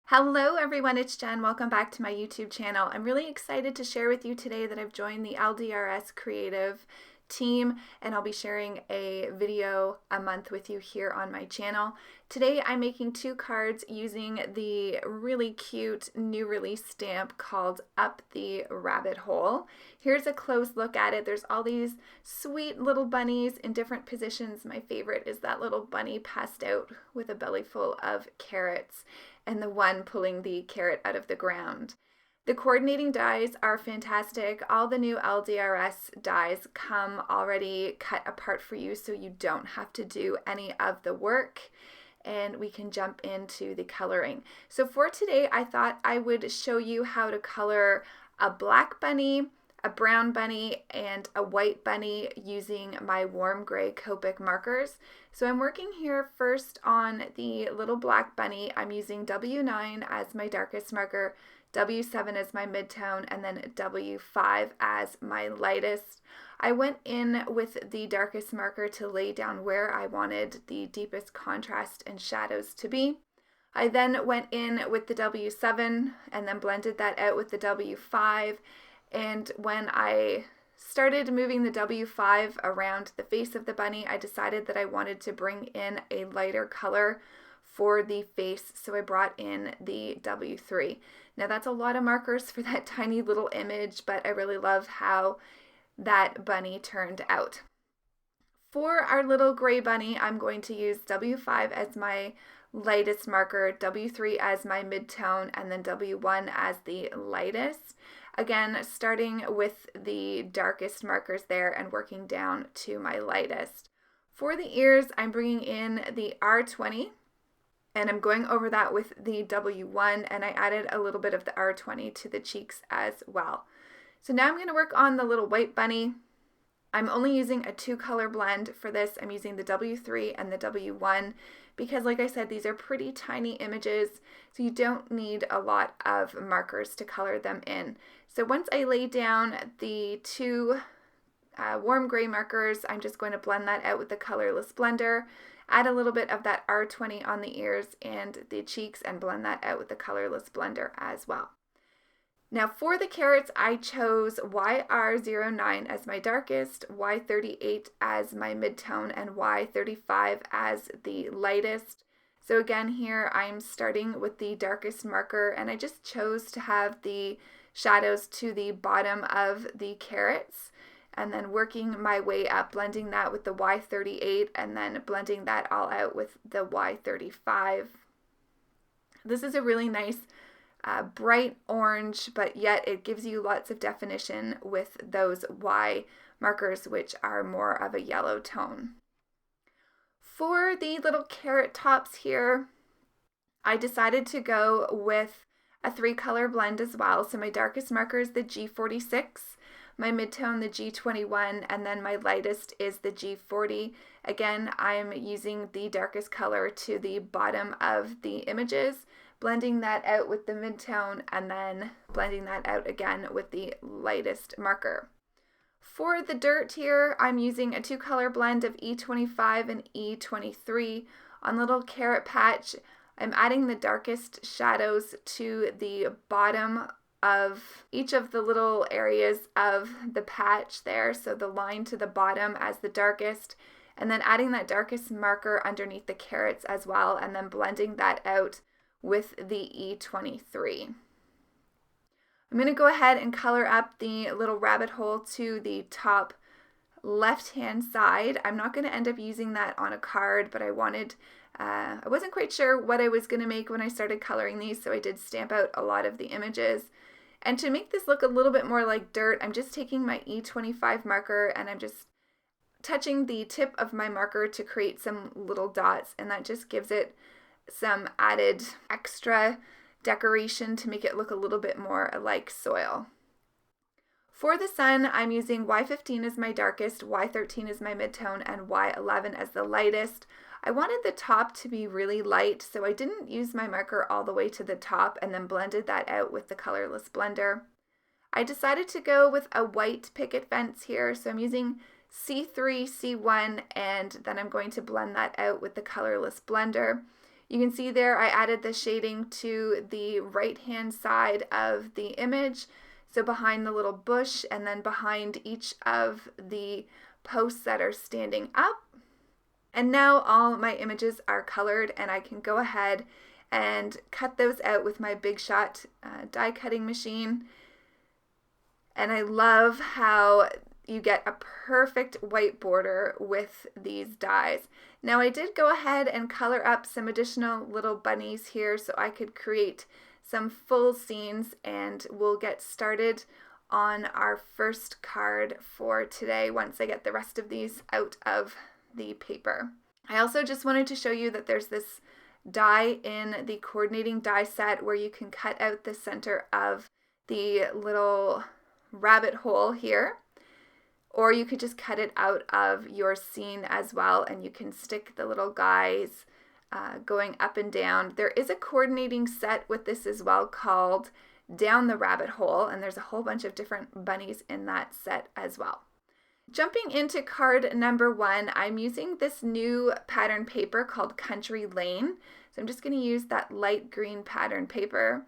Hello everyone, it's Jen. Welcome back to my YouTube channel. I'm really excited to share with you today that I've joined the LDRS creative team and I'll be sharing a video a month with you here on my channel. Today I'm making two cards using the really cute new release stamp called Up the Rabbit Hole. Here's a close look at it. There's all these sweet little bunnies in different positions. My favorite is that little bunny passed out with a belly full of carrots and the one pulling the carrot out of the ground. The coordinating dies are fantastic. All the new LDRS dies come already cut apart for you so you don't have to do any of the work, and we can jump into the coloring. So for today, I thought I would show you how to color a black bunny, a brown bunny, and a white bunny using my warm gray Copic markers. So I'm working here first on the little black bunny. I'm using W9 as my darkest marker, W7 as my midtone, and then W5 as my lightest. I went in with the darkest marker to lay down where I wanted the deepest contrast and shadows to be. I then went in with the W7 and then blended that out with the W5. And when I started moving the W5 around the face of the bunny, I decided that I wanted to bring in a lighter color for the face, so I brought in the W3. Now that's a lot of markers for that tiny little image, but I really love how that bunny turned out. For our little gray bunny, I'm going to use W5 as my lightest marker, W3 as my midtone, and then W1 as the lightest. Again, starting with the darkest markers there and working down to my lightest. For the ears, I'm bringing in the R20 and I'm going over that with the W1, and I added a little bit of the R20 to the cheeks as well. So now I'm going to work on the little white bunny. I'm only using a two-color blend for this. I'm using the W3 and the W1 because, like I said, these are pretty tiny images, so you don't need a lot of markers to color them in. So once I lay down the two warm gray markers, I'm just going to blend that out with the colorless blender, add a little bit of that R20 on the ears and the cheeks, and blend that out with the colorless blender as well. Now for the carrots, I chose YR09 as my darkest, Y38 as my midtone, and Y35 as the lightest. So again, here I'm starting with the darkest marker, and I just chose to have the shadows to the bottom of the carrots, and then working my way up, blending that with the Y38, and then blending that all out with the Y35. This is a really nice bright orange, but yet it gives you lots of definition with those Y markers, which are more of a yellow tone. For the little carrot tops here, I decided to go with a three-color blend as well. So my darkest marker is the G46, my midtone the G21, and then my lightest is the G40. Again, I'm using the darkest color to the bottom of the images, blending that out with the midtone, and then blending that out again with the lightest marker. For the dirt here, I'm using a two-color blend of E25 and E23. On the little carrot patch, I'm adding the darkest shadows to the bottom of each of the little areas of the patch there, so the line to the bottom as the darkest, and then adding that darkest marker underneath the carrots as well, and then blending that out with the E23. I'm going to go ahead and color up the little rabbit hole to the top left-hand side. I'm not going to end up using that on a card, but I wasn't quite sure what I was going to make when I started coloring these, so I did stamp out a lot of the images. And to make this look a little bit more like dirt, I'm just taking my E25 marker and I'm just touching the tip of my marker to create some little dots, and that just gives it some added extra decoration to make it look a little bit more like soil. For the sun, I'm using Y15 as my darkest, Y13 as my midtone, and Y11 as the lightest. I wanted the top to be really light, so I didn't use my marker all the way to the top and then blended that out with the colorless blender. I decided to go with a white picket fence here, so I'm using C3, C1, and then I'm going to blend that out with the colorless blender. You can see there I added the shading to the right hand side of the image, so behind the little bush and then behind each of the posts that are standing up. And now all my images are colored, and I can go ahead and cut those out with my Big Shot die cutting machine. And I love how you get a perfect white border with these dies. Now I did go ahead and color up some additional little bunnies here so I could create some full scenes, and we'll get started on our first card for today once I get the rest of these out of the paper. I also just wanted to show you that there's this die in the coordinating die set where you can cut out the center of the little rabbit hole here, or you could just cut it out of your scene as well, and you can stick the little guys going up and down. There is a coordinating set with this as well called Down the Rabbit Hole, and there's a whole bunch of different bunnies in that set as well. Jumping into card number 1, I'm using this new pattern paper called Country Lane. So I'm just going to use that light green pattern paper.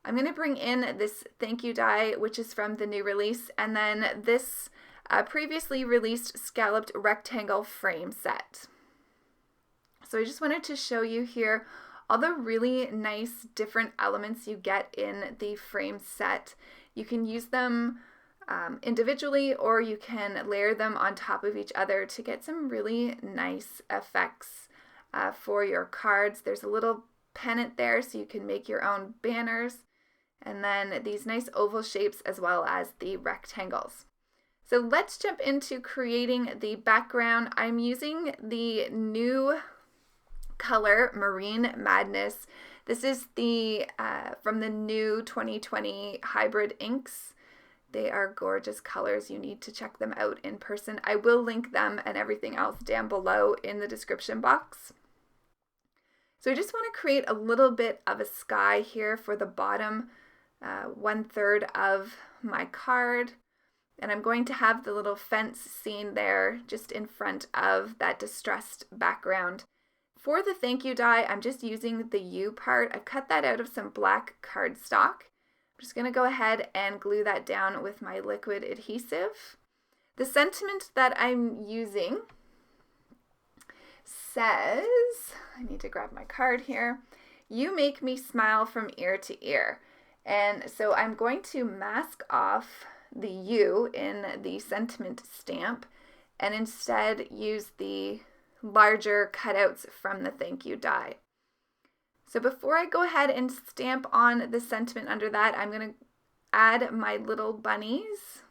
I'm going to bring in this thank you die, which is from the new release, and then this previously released scalloped rectangle frame set. So I just wanted to show you here all the really nice different elements you get in the frame set. You can use them individually, or you can layer them on top of each other to get some really nice effects for your cards. There's a little pennant there so you can make your own banners, and then these nice oval shapes as well as the rectangles. So let's jump into creating the background. I'm using the new color Marine Madness. This is the from the new 2020 hybrid inks. They are gorgeous colors. You need to check them out in person. I will link them and everything else down below in the description box. So I just want to create a little bit of a sky here for the bottom 1/3 of my card. And I'm going to have the little fence scene there just in front of that distressed background. For the thank you die, I'm just using the U part. I've cut that out of some black cardstock. I'm just going to go ahead and glue that down with my liquid adhesive. The sentiment that I'm using says, I need to grab my card here, "You make me smile from ear to ear." And so I'm going to mask off the U in the sentiment stamp and instead use the larger cutouts from the thank you die. So before I go ahead and stamp on the sentiment under that, I'm going to add my little bunnies.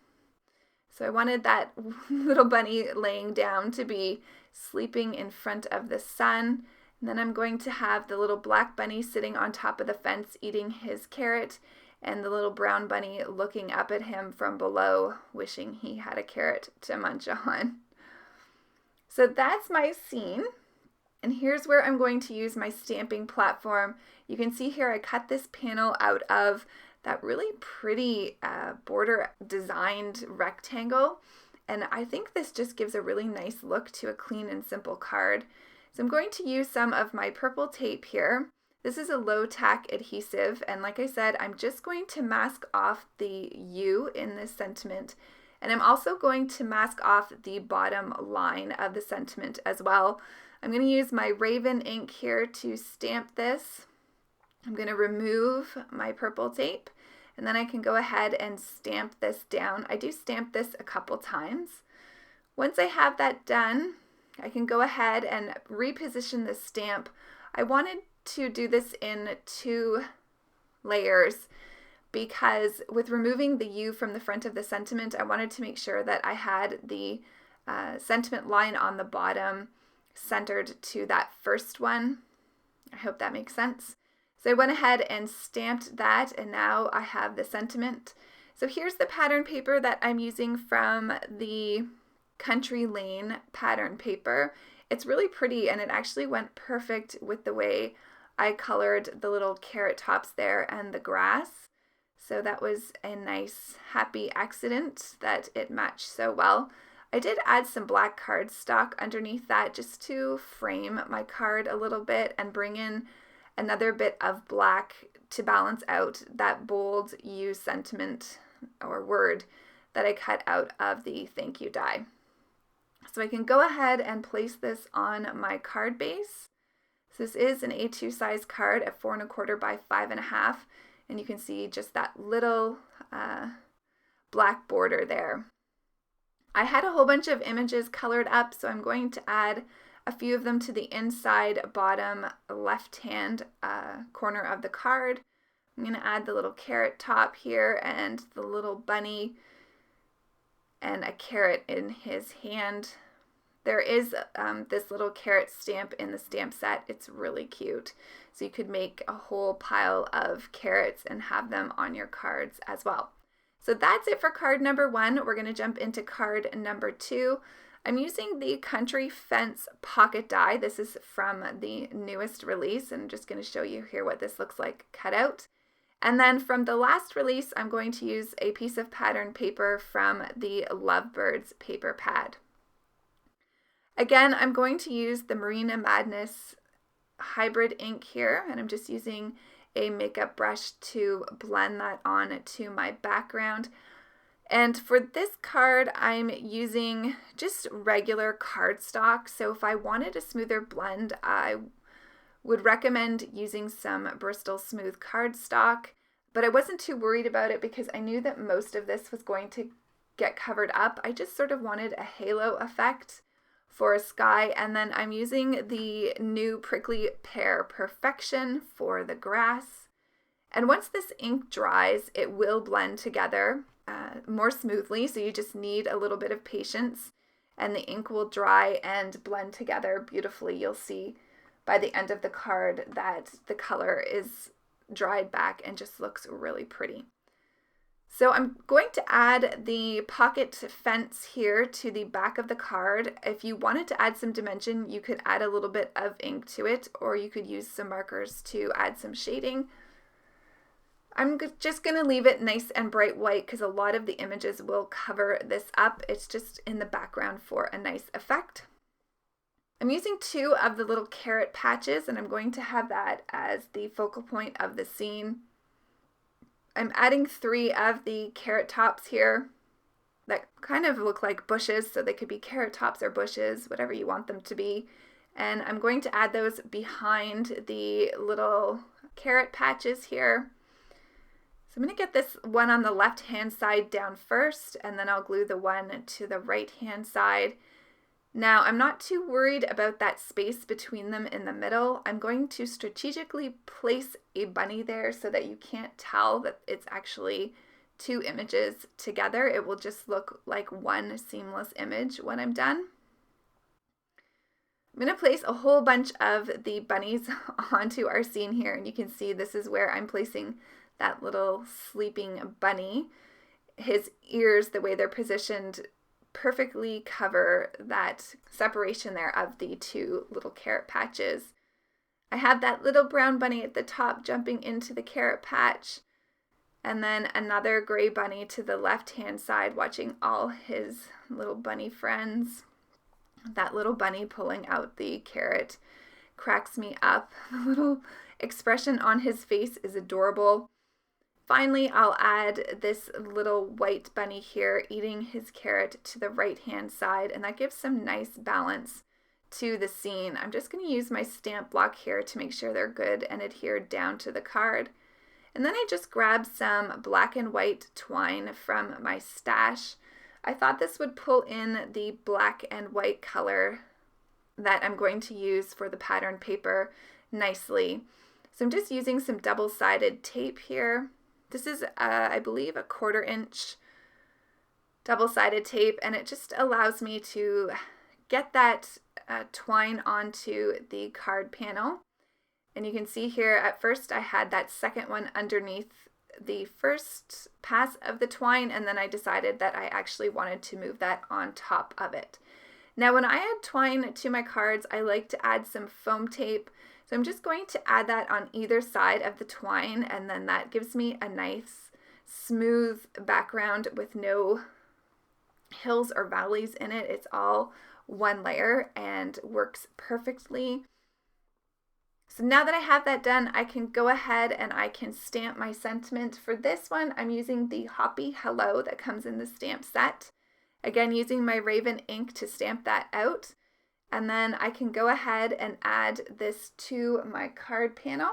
So I wanted that little bunny laying down to be sleeping in front of the sun. And then I'm going to have the little black bunny sitting on top of the fence eating his carrot, and the little brown bunny looking up at him from below, wishing he had a carrot to munch on. So that's my scene. And here's where I'm going to use my stamping platform. You can see here I cut this panel out of that really pretty border designed rectangle. And I think this just gives a really nice look to a clean and simple card. So I'm going to use some of my purple tape here. This is a low tack adhesive, and like I said, I'm just going to mask off the U in this sentiment, and I'm also going to mask off the bottom line of the sentiment as well. I'm going to use my Raven ink here to stamp this. I'm going to remove my purple tape, and then I can go ahead and stamp this down. I do stamp this a couple times. Once I have that done, I can go ahead and reposition the stamp. I wanted to do this in 2 layers because with removing the U from the front of the sentiment, I wanted to make sure that I had the sentiment line on the bottom centered to that first one. I hope that makes sense. So I went ahead and stamped that, and now I have the sentiment. So here's the pattern paper that I'm using from the Country Lane pattern paper. It's really pretty, and it actually went perfect with the way I colored the little carrot tops there and the grass. So that was a nice happy accident that it matched so well. I did add some black cardstock underneath that just to frame my card a little bit and bring in another bit of black to balance out that bold "you" sentiment or word that I cut out of the thank you die. So I can go ahead and place this on my card base. So this is an A2 size card at 4 1/4 by 5 1/2, and you can see just that little black border there. I had a whole bunch of images colored up, so I'm going to add a few of them to the inside bottom left-hand corner of the card. I'm going to add the little carrot top here and the little bunny and a carrot in his hand. There is this little carrot stamp in the stamp set. It's really cute. So you could make a whole pile of carrots and have them on your cards as well. So that's it for card number 1. We're going to jump into card number 2. I'm using the Country Fence pocket die. This is from the newest release, and I'm just going to show you here what this looks like cut out. And then from the last release, I'm going to use a piece of pattern paper from the Lovebirds paper pad. Again, I'm going to use the Marina Madness hybrid ink here, and I'm just using a makeup brush to blend that on to my background. And for this card, I'm using just regular cardstock. So if I wanted a smoother blend, I would recommend using some Bristol Smooth cardstock, but I wasn't too worried about it because I knew that most of this was going to get covered up. I just sort of wanted a halo effect for a sky, and then I'm using the new Prickly Pear Perfection for the grass. And once this ink dries, it will blend together more smoothly, so you just need a little bit of patience, and the ink will dry and blend together beautifully. You'll see by the end of the card that the color is dried back and just looks really pretty. So I'm going to add the pocket fence here to the back of the card. If you wanted to add some dimension, you could add a little bit of ink to it, or you could use some markers to add some shading. I'm just going to leave it nice and bright white because a lot of the images will cover this up. It's just in the background for a nice effect. I'm using 2 of the little carrot patches, and I'm going to have that as the focal point of the scene. I'm adding 3 of the carrot tops here that kind of look like bushes, so they could be carrot tops or bushes, whatever you want them to be. And I'm going to add those behind the little carrot patches here. So I'm going to get this one on the left-hand side down first, and then I'll glue the one to the right-hand side. Now, I'm not too worried about that space between them in the middle. I'm going to strategically place a bunny there so that you can't tell that it's actually 2 images together. It will just look like one seamless image when I'm done. I'm going to place a whole bunch of the bunnies onto our scene here, and you can see this is where I'm placing that little sleeping bunny. His ears, the way they're positioned, perfectly cover that separation there of the 2 little carrot patches. I have that little brown bunny at the top jumping into the carrot patch, and then another gray bunny to the left-hand side watching all his little bunny friends. That little bunny pulling out the carrot cracks me up. The little expression on his face is adorable. Finally, I'll add this little white bunny here eating his carrot to the right-hand side, and that gives some nice balance to the scene. I'm just going to use my stamp block here to make sure they're good and adhered down to the card. And then I just grabbed some black and white twine from my stash. I thought this would pull in the black and white color that I'm going to use for the pattern paper nicely. So I'm just using some double-sided tape here. This is, I believe, a 1/4 inch double-sided tape, and it just allows me to get that twine onto the card panel. And you can see here, at first I had that second one underneath the first pass of the twine, and then I decided that I actually wanted to move that on top of it. Now, when I add twine to my cards, I like to add some foam tape. So I'm just going to add that on either side of the twine, and then that gives me a nice smooth background with no hills or valleys in it. It's all one layer and works perfectly. So now that I have that done, I can go ahead and I can stamp my sentiment. For this one, I'm using the Hoppy Hello that comes in the stamp set. Again, using my Raven ink to stamp that out. And then I can go ahead and add this to my card panel.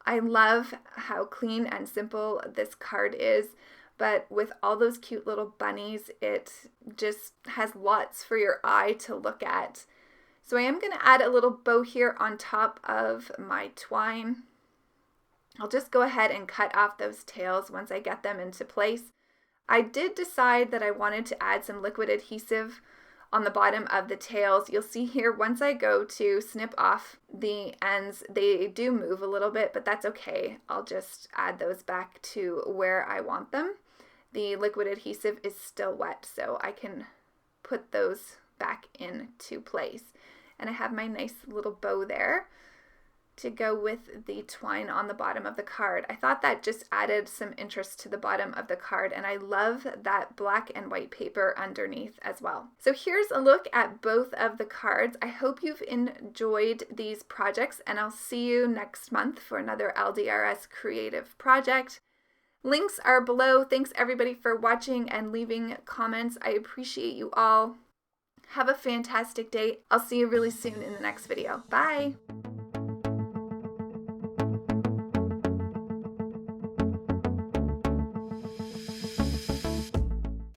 I love how clean and simple this card is, but with all those cute little bunnies, it just has lots for your eye to look at. So I am going to add a little bow here on top of my twine. I'll just go ahead and cut off those tails once I get them into place. I did decide that I wanted to add some liquid adhesive on the bottom of the tails. You'll see here, once I go to snip off the ends, they do move a little bit, but that's okay. I'll just add those back to where I want them. The liquid adhesive is still wet, so I can put those back into place. And I have my nice little bow there to go with the twine on the bottom of the card. I thought that just added some interest to the bottom of the card, and I love that black and white paper underneath as well. So here's a look at both of the cards. I hope you've enjoyed these projects, and I'll see you next month for another LDRS creative project. Links are below. Thanks everybody for watching and leaving comments. I appreciate you all. Have a fantastic day. I'll see you really soon in the next video. Bye!